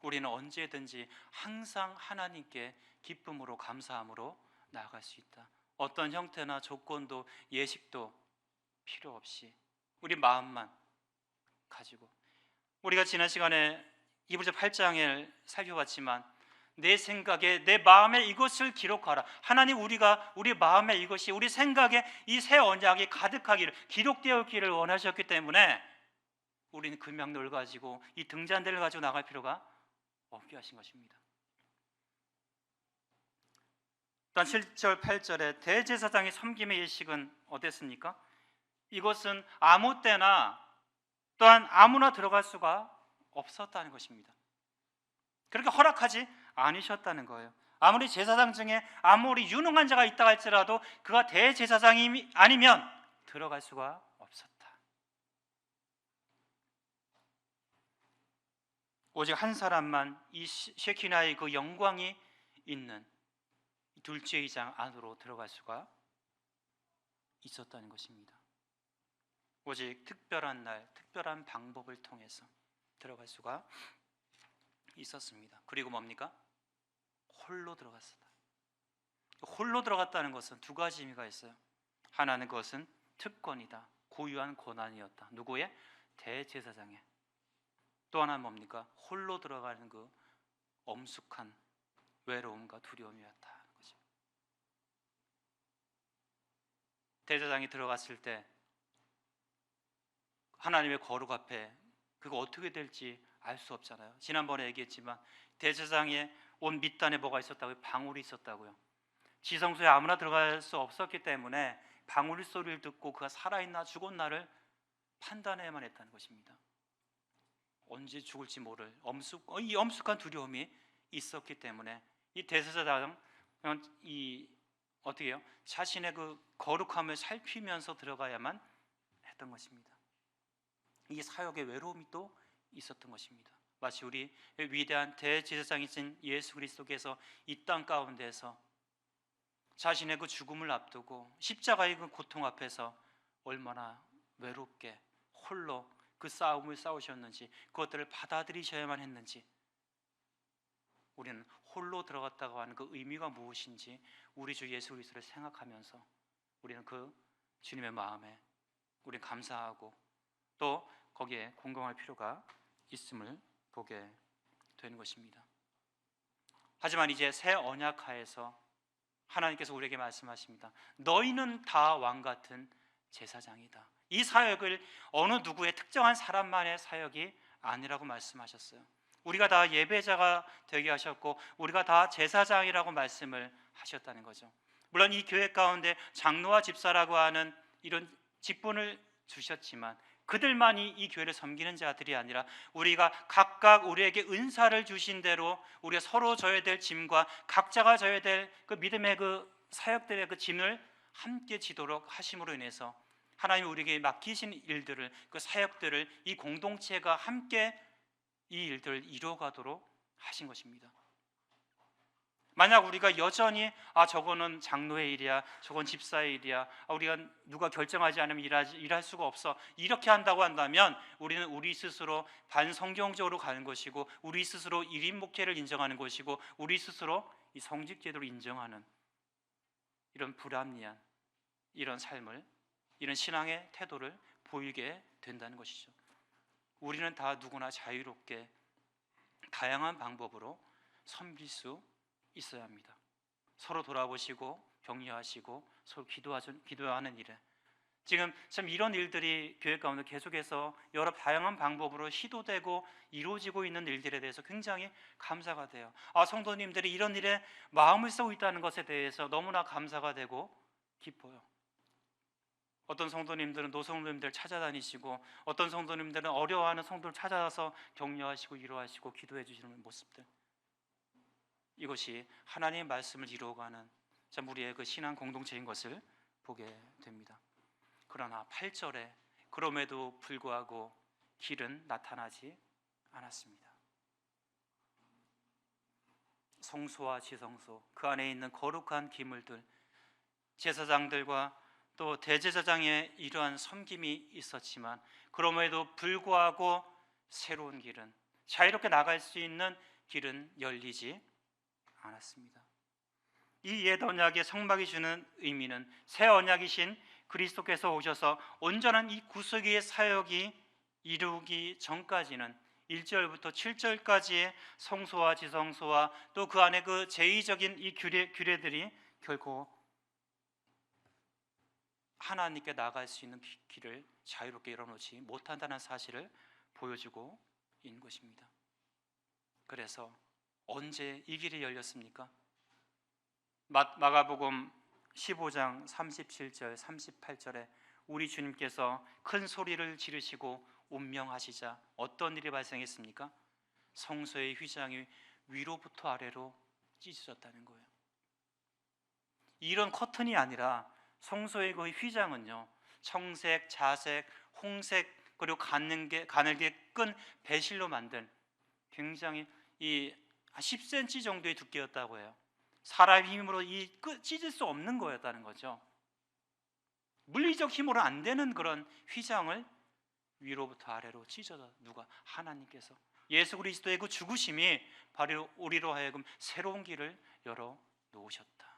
Speaker 1: 우리는 언제든지 항상 하나님께 기쁨으로 감사함으로 나아갈 수 있다. 어떤 형태나 조건도 예식도 필요 없이 우리 마음만 가지고 우리가 지난 시간에 이브리서 8장을 살펴봤지만 내 생각에 내 마음에 이것을 기록하라. 하나님 우리가 우리 마음에 이것이 우리 생각에 이 새 언약이 가득하기를 기록되어 있기를 원하셨기 때문에 우리는 그 명령을 가지고 이 등잔대를 가지고 나갈 필요가 없게 하신 것입니다. 또한 7절 8절에 대제사장의 섬김의 예식은 어땠습니까? 이것은 아무 때나 또한 아무나 들어갈 수가 없었다는 것입니다. 그렇게 허락하지 않으셨다는 거예요. 아무리 제사장 중에 아무리 유능한 자가 있다 할지라도 그가 대제사장이 아니면 들어갈 수가 없었다. 오직 한 사람만 이 셰키나의 그 영광이 있는 둘째 이장 안으로 들어갈 수가 있었다는 것입니다. 오직 특별한 날, 특별한 방법을 통해서 들어갈 수가 있었습니다. 그리고 뭡니까? 홀로 들어갔습니다. 홀로 들어갔다는 것은 두 가지 의미가 있어요. 하나는 그것은 특권이다, 고유한 권한이었다. 누구의? 대제사장의. 또 하나는 뭡니까? 홀로 들어가는 그 엄숙한 외로움과 두려움이었다는 거죠. 대제사장이 들어갔을 때 하나님의 거룩 앞에 그거 어떻게 될지 알 수 없잖아요. 지난번에 얘기했지만 대제사장의 옷 밑단에 뭐가 있었다고요? 방울이 있었다고요. 지성소에 아무나 들어갈 수 없었기 때문에 방울 소리를 듣고 그가 살아있나 죽었나를 판단해야만 했다는 것입니다. 언제 죽을지 모를 이 엄숙한 두려움이 있었기 때문에 이 대제사장은 어떻게 해요? 자신의 그 거룩함을 살피면서 들어가야만 했던 것입니다. 이 사역의 외로움이 또 있었던 것입니다. 마치 우리 위대한 대제사장이신 예수 그리스도께서 이 땅 가운데서 자신의 그 죽음을 앞두고 십자가의 그 고통 앞에서 얼마나 외롭게 홀로 그 싸움을 싸우셨는지, 그것들을 받아들이셔야만 했는지, 우리는 홀로 들어갔다고 하는 그 의미가 무엇인지 우리 주 예수 그리스도를 생각하면서 우리는 그 주님의 마음에 우리 감사하고 또 거기에 공경할 필요가 있음을 보게 되는 것입니다. 하지만 이제 새 언약하에서 하나님께서 우리에게 말씀하십니다. 너희는 다 왕같은 제사장이다. 이 사역을 어느 누구의 특정한 사람만의 사역이 아니라고 말씀하셨어요. 우리가 다 예배자가 되게 하셨고 우리가 다 제사장이라고 말씀을 하셨다는 거죠. 물론 이 교회 가운데 장로와 집사라고 하는 이런 직분을 주셨지만 그들만이 이 교회를 섬기는 자들이 아니라 우리가 각각 우리에게 은사를 주신 대로 우리가 서로 져야 될 짐과 각자가 져야 될 그 믿음의 그 사역들의 그 짐을 함께 지도록 하심으로 인해서 하나님이 우리에게 맡기신 일들을, 그 사역들을 이 공동체가 함께 이 일들을 이루어가도록 하신 것입니다. 만약 우리가 여전히 저거는 장로의 일이야, 저건 집사의 일이야, 우리가 누가 결정하지 않으면 일할 수가 없어, 이렇게 한다고 한다면 우리는 우리 스스로 반성경적으로 가는 것이고 우리 스스로 일인 목회를 인정하는 것이고 우리 스스로 이 성직 제도를 인정하는 이런 불합리한 이런 삶을, 이런 신앙의 태도를 보이게 된다는 것이죠. 우리는 다 누구나 자유롭게 다양한 방법으로 섬길 수 있어야 합니다. 서로 돌아보시고 격려하시고 서로 기도하는 일에 지금 참 이런 일들이 교회 가운데 계속해서 여러 다양한 방법으로 시도되고 이루어지고 있는 일들에 대해서 굉장히 감사가 돼요. 성도님들이 이런 일에 마음을 쓰고 있다는 것에 대해서 너무나 감사가 되고 기뻐요. 어떤 성도님들은 노성도님들 찾아다니시고 어떤 성도님들은 어려워하는 성도를 찾아서 격려하시고 위로하시고 기도해 주시는 모습들, 이것이 하나님의 말씀을 이루어가는 참 우리의 그 신앙 공동체인 것을 보게 됩니다. 그러나 8절에 그럼에도 불구하고 길은 나타나지 않았습니다. 성소와 지성소, 그 안에 있는 거룩한 기물들, 제사장들과 또 대제사장의 이러한 섬김이 있었지만 그럼에도 불구하고 새로운 길은, 자유롭게 나갈 수 있는 길은 열리지 않았습니다. 이 옛 언약의 성막이 주는 의미는 새 언약이신 그리스도께서 오셔서 온전한 이 구속의 사역이 이루기 전까지는 1절부터 7절까지의 성소와 지성소와 또 그 안에 그 제의적인 이 규례들이 결코 하나님께 나갈 수 있는 길을 자유롭게 열어놓지 못한다는 사실을 보여주고 있는 것입니다. 그래서 언제 이 길이 열렸습니까? 마가복음 15장 37절 38절에 우리 주님께서 큰 소리를 지르시고 운명하시자 어떤 일이 발생했습니까? 성소의 휘장이 위로부터 아래로 찢어졌다는 거예요. 이런 커튼이 아니라 성소의 그 휘장은요, 청색, 자색, 홍색 그리고 가늘게 끈 배실로 만든 굉장히 이 10cm 정도의 두께였다고 해요. 사람의 힘으로 찢을 수 없는 거였다는 거죠. 물리적 힘으로 안 되는 그런 휘장을 위로부터 아래로 찢어서 누가? 하나님께서 예수 그리스도의 그 죽으심이 바로 우리로 하여금 새로운 길을 열어 놓으셨다.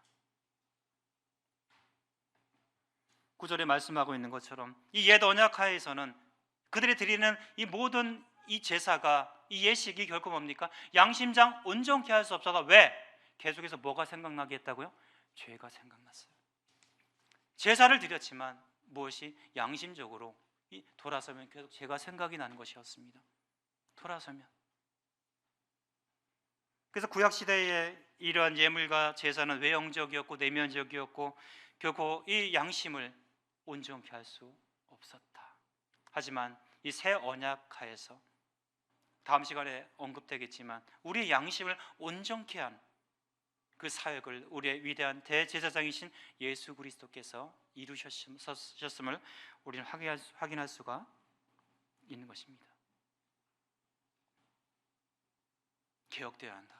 Speaker 1: 9절에 말씀하고 있는 것처럼 이 옛 언약하에서는 그들이 드리는 이 모든 이 제사가, 이 예식이 결코 뭡니까? 양심장 온전케 할 수 없어서. 왜? 계속해서 뭐가 생각나게 했다고요? 죄가 생각났어요. 제사를 드렸지만 무엇이? 양심적으로 돌아서면 계속 죄가 생각이 나는 것이었습니다. 돌아서면. 그래서 구약시대에 이러한 예물과 제사는 외형적이었고 내면적이었고 결코 이 양심을 온전케 할 수 없었다. 하지만 이 새 언약하에서 다음 시간에 언급되겠지만 우리의 양심을 온전케 한 그 사역을 우리의 위대한 대제사장이신 예수 그리스도께서 이루셨음을 우리는 확인할 수가 있는 것입니다. 개혁되어야 한다.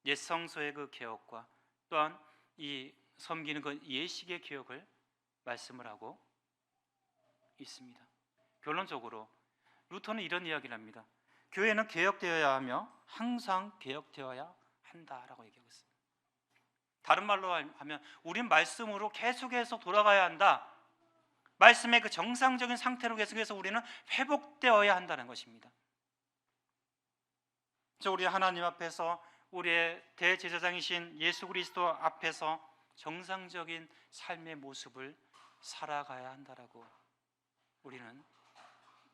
Speaker 1: 옛 성소의 그 개혁과 또한 이 섬기는 그 예식의 개혁을 말씀을 하고 있습니다. 결론적으로 루터는 이런 이야기를 합니다. 교회는 개혁되어야 하며 항상 개혁되어야 한다라고 얘기하고 있습니다. 다른 말로 하면 우린 말씀으로 계속해서 돌아가야 한다. 말씀의 그 정상적인 상태로 계속해서 우리는 회복되어야 한다는 것입니다. 우리 하나님 앞에서 우리의 대제사장이신 예수 그리스도 앞에서 정상적인 삶의 모습을 살아가야 한다라고 우리는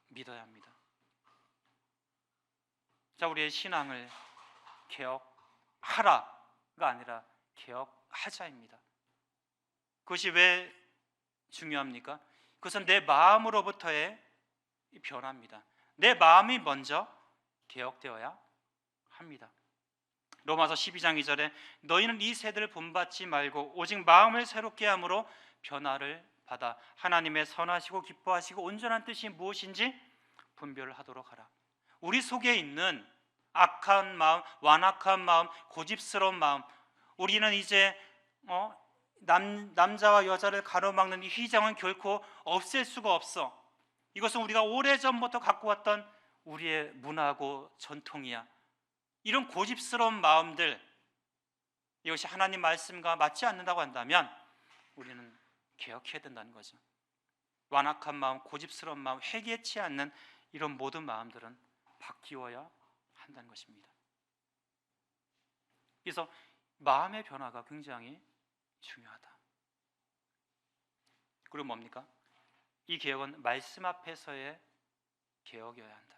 Speaker 1: 믿어야 합니다. 우리의 신앙을 개혁하라가 아니라 개혁하자입니다. 그것이 왜 중요합니까? 그것은 내 마음으로부터의 변화입니다. 내 마음이 먼저 개혁되어야 합니다. 로마서 12장 2절에 너희는 이 세대를 본받지 말고 오직 마음을 새롭게 함으로 변화를 받아 하나님의 선하시고 기뻐하시고 온전한 뜻이 무엇인지 분별을 하도록 하라. 우리 속에 있는 악한 마음, 완악한 마음, 고집스러운 마음, 우리는 이제 남자와 여자를 가로막는 이 휘장은 결코 없앨 수가 없어. 이것은 우리가 오래전부터 갖고 왔던 우리의 문화고 전통이야. 이런 고집스러운 마음들, 이것이 하나님 말씀과 맞지 않는다고 한다면 우리는 개혁해야 된다는 거죠. 완악한 마음, 고집스러운 마음, 회개치 않는 이런 모든 마음들은 바뀌어야 한다는 것입니다. 그래서 마음의 변화가 굉장히 중요하다. 그리고 뭡니까? 이 개혁은 말씀 앞에서의 개혁이어야 한다.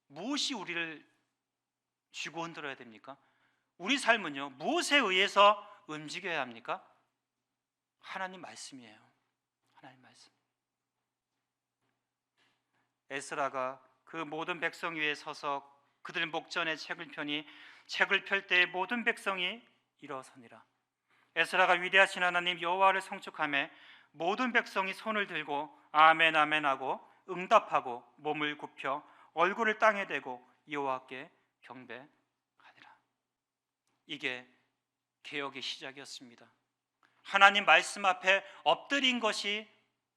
Speaker 1: 무엇이 우리를 쥐고 흔들어야 됩니까? 우리 삶은요, 무엇에 의해서 움직여야 합니까? 하나님 말씀이에요. 하나님 말씀. 에스라가 그 모든 백성 위에 서서 그들 목전에 책을 펴니 책을 펼 때에 모든 백성이 일어서니라. 에스라가 위대하신 하나님 여호와를 성축하며 모든 백성이 손을 들고 아멘 아멘 하고 응답하고 몸을 굽혀 얼굴을 땅에 대고 여호와께 경배하니라. 이게 개혁의 시작이었습니다. 하나님 말씀 앞에 엎드린 것이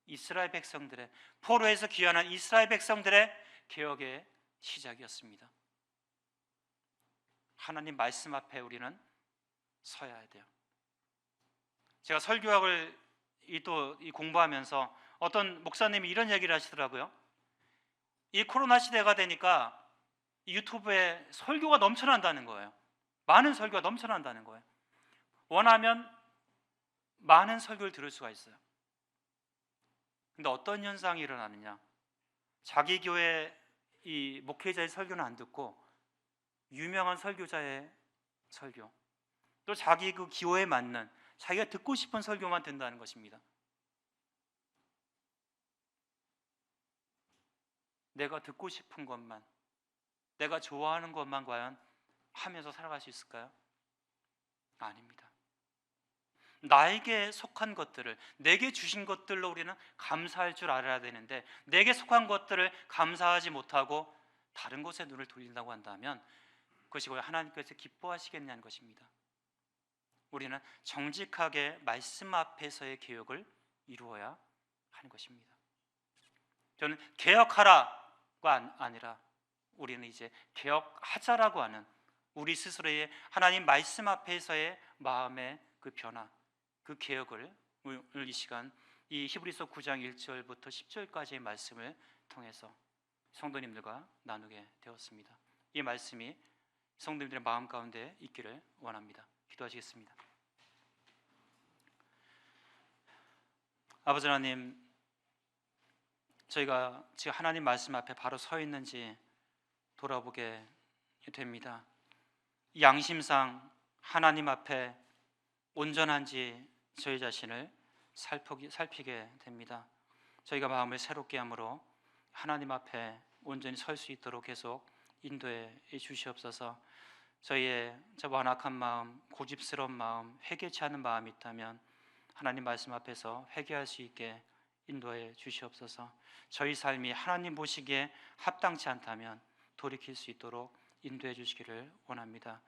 Speaker 1: 이스라엘 백성들의, 포로에서 귀환한 이스라엘 백성들의 개혁의 시작이었습니다. 하나님 말씀 앞에 우리는 서야 돼요. 제가 설교학을 또 공부하면서 어떤 목사님이 이런 얘기를 하시더라고요. 이 코로나 시대가 되니까 유튜브에 설교가 넘쳐난다는 거예요. 많은 설교가 넘쳐난다는 거예요. 원하면 많은 설교를 들을 수가 있어요. 근데 어떤 현상이 일어나느냐? 자기 교회 이 목회자의 설교는 안 듣고 유명한 설교자의 설교, 또 자기 그 기호에 맞는 자기가 듣고 싶은 설교만 된다는 것입니다. 내가 듣고 싶은 것만, 내가 좋아하는 것만 과연 하면서 살아갈 수 있을까요? 아닙니다. 나에게 속한 것들을, 내게 주신 것들로 우리는 감사할 줄 알아야 되는데, 내게 속한 것들을 감사하지 못하고 다른 곳에 눈을 돌린다고 한다면 그것이 왜 하나님께서 기뻐하시겠냐는 것입니다. 우리는 정직하게 말씀 앞에서의 개혁을 이루어야 하는 것입니다. 저는 개혁하라가 아니라 우리는 이제 개혁하자라고 하는 우리 스스로의 하나님 말씀 앞에서의 마음의 그 변화, 그 개혁을 오늘 이 시간 이 히브리서 9장 1절부터 10절까지의 말씀을 통해서 성도님들과 나누게 되었습니다. 이 말씀이 성도님들의 마음 가운데 있기를 원합니다. 기도하시겠습니다. 아버지 하나님, 저희가 지금 하나님 말씀 앞에 바로 서 있는지 돌아보게 됩니다. 양심상 하나님 앞에 온전한지 저희 자신을 살피게 됩니다. 저희가 마음을 새롭게 함으로 하나님 앞에 온전히 설 수 있도록 계속 인도해 주시옵소서. 저희의 저 완악한 마음, 고집스러운 마음, 회개치 않은 마음이 있다면 하나님 말씀 앞에서 회개할 수 있게 인도해 주시옵소서. 저희 삶이 하나님 보시기에 합당치 않다면 돌이킬 수 있도록 인도해 주시기를 원합니다.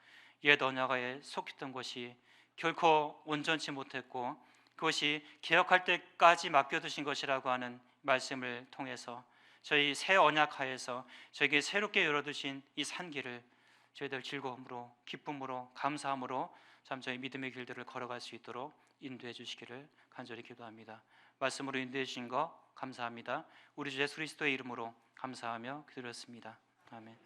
Speaker 1: 옛 언약에 속했던 것이 결코 온전치 못했고 그것이 개혁할 때까지 맡겨두신 것이라고 하는 말씀을 통해서 저희 새 언약 하에서 저에게 새롭게 열어두신 이 산길을 저희들 즐거움으로 기쁨으로 감사함으로 참 저희 믿음의 길들을 걸어갈 수 있도록 인도해 주시기를 간절히 기도합니다. 말씀으로 인도해 주신 거 감사합니다. 우리 주 예수 그리스도의 이름으로 감사하며 기도했습니다. 아멘.